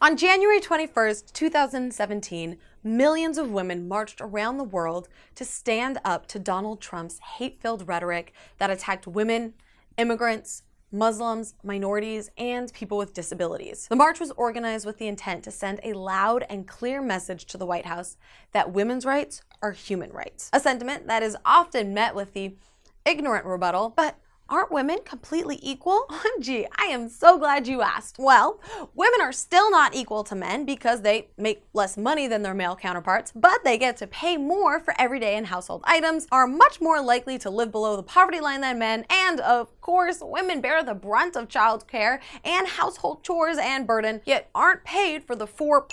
On January 21st, 2017, millions of women marched around the world to stand up to Donald Trump's hate-filled rhetoric that attacked women, immigrants, Muslims, minorities, and people with disabilities. The march was organized with the intent to send a loud and clear message to the White House that women's rights are human rights, a sentiment that is often met with the ignorant rebuttal, but aren't women completely equal? OMG, I am so glad you asked. Well, women are still not equal to men because they make less money than their male counterparts, but they get to pay more for everyday and household items, are much more likely to live below the poverty line than men, and of course, women bear the brunt of childcare and household chores and burden, yet aren't paid for the 4+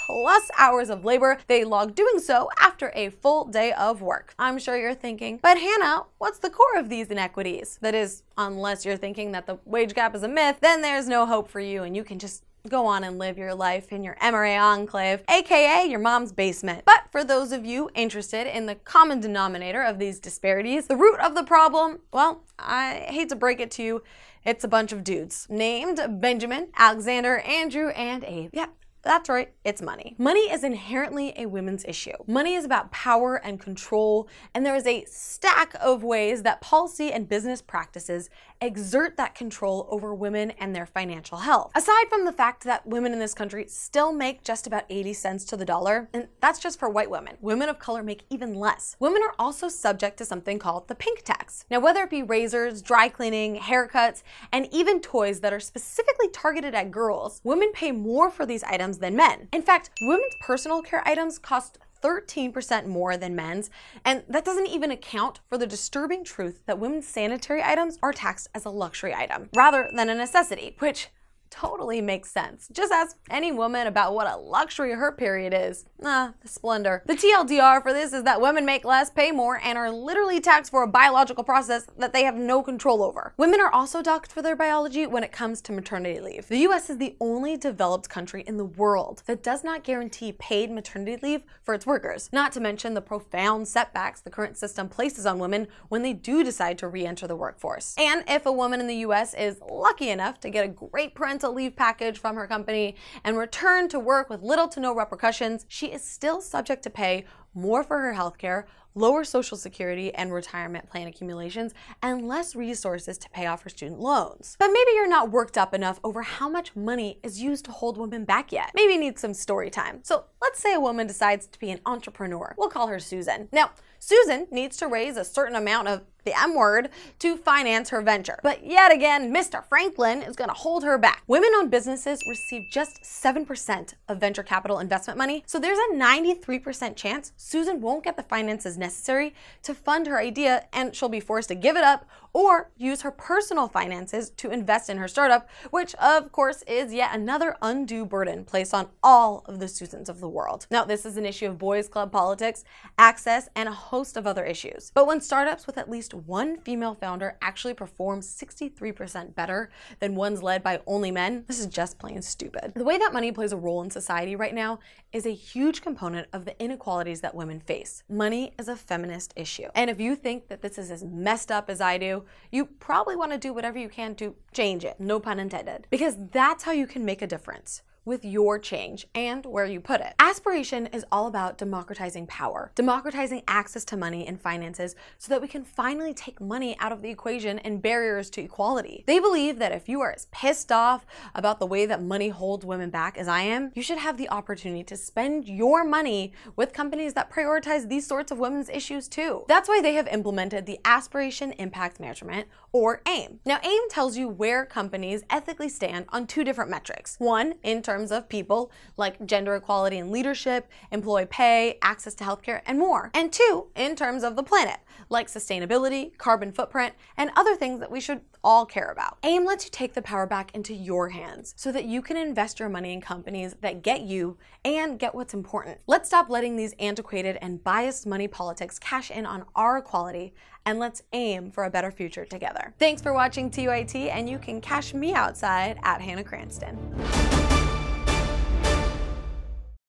hours of labor they log doing so after a full day of work. I'm sure you're thinking, but Hannah, what's the core of these inequities? That is, unless you're thinking that the wage gap is a myth, then there's no hope for you and you can just go on and live your life in your MRA enclave, aka your mom's basement. But for those of you interested in the common denominator of these disparities, the root of the problem, well, I hate to break it to you, it's a bunch of dudes named Benjamin, Alexander, Andrew, and Abe. Yep. That's right, it's money. Money is inherently a women's issue. Money is about power and control, and there is a stack of ways that policy and business practices exert that control over women and their financial health. Aside from the fact that women in this country still make just about 80 cents to the dollar, and that's just for white women. Women of color make even less. Women are also subject to something called the pink tax. Now, whether it be razors, dry cleaning, haircuts, and even toys that are specifically targeted at girls, women pay more for these items than men. In fact, women's personal care items cost 13% more than men's, and that doesn't even account for the disturbing truth that women's sanitary items are taxed as a luxury item rather than a necessity, which totally makes sense. Just ask any woman about what a luxury her period is. The splendor. The TLDR for this is that women make less, pay more, and are literally taxed for a biological process that they have no control over. Women are also docked for their biology when it comes to maternity leave. The US is the only developed country in the world that does not guarantee paid maternity leave for its workers, not to mention the profound setbacks the current system places on women when they do decide to re-enter the workforce. And if a woman in the US is lucky enough to get a great parental leave package from her company and return to work with little to no repercussions, she is still subject to pay more for her healthcare, lower Social Security and retirement plan accumulations, and less resources to pay off her student loans. But maybe you're not worked up enough over how much money is used to hold women back yet. Maybe you need some story time. So let's say a woman decides to be an entrepreneur. We'll call her Susan. Now, Susan needs to raise a certain amount of the M word to finance her venture. But yet again, Mr. Franklin is gonna hold her back. Women-owned businesses receive just 7% of venture capital investment money, so there's a 93% chance Susan won't get the finances necessary to fund her idea, and she'll be forced to give it up or use her personal finances to invest in her startup, which of course is yet another undue burden placed on all of the Susans of the world. Now, this is an issue of boys club politics, access, and a host of other issues. But when startups with at least one female founder actually perform 63% better than ones led by only men, this is just plain stupid. The way that money plays a role in society right now is a huge component of the inequalities that women face. Money is a feminist issue. And if you think that this is as messed up as I do, you probably want to do whatever you can to change it, no pun intended. Because that's how you can make a difference, with your change and where you put it. Aspiration is all about democratizing power, democratizing access to money and finances so that we can finally take money out of the equation and barriers to equality. They believe that if you are as pissed off about the way that money holds women back as I am, you should have the opportunity to spend your money with companies that prioritize these sorts of women's issues too. That's why they have implemented the Aspiration Impact Measurement, or AIM. Now, AIM tells you where companies ethically stand on two different metrics. One, in terms of people, like gender equality and leadership, employee pay, access to healthcare, and more. And two, in terms of the planet, like sustainability, carbon footprint, and other things that we should all care about. AIM lets you take the power back into your hands so that you can invest your money in companies that get you and get what's important. Let's stop letting these antiquated and biased money politics cash in on our equality, and let's aim for a better future together. Thanks for watching TYT, and you can cash me outside at Hannah Cranston.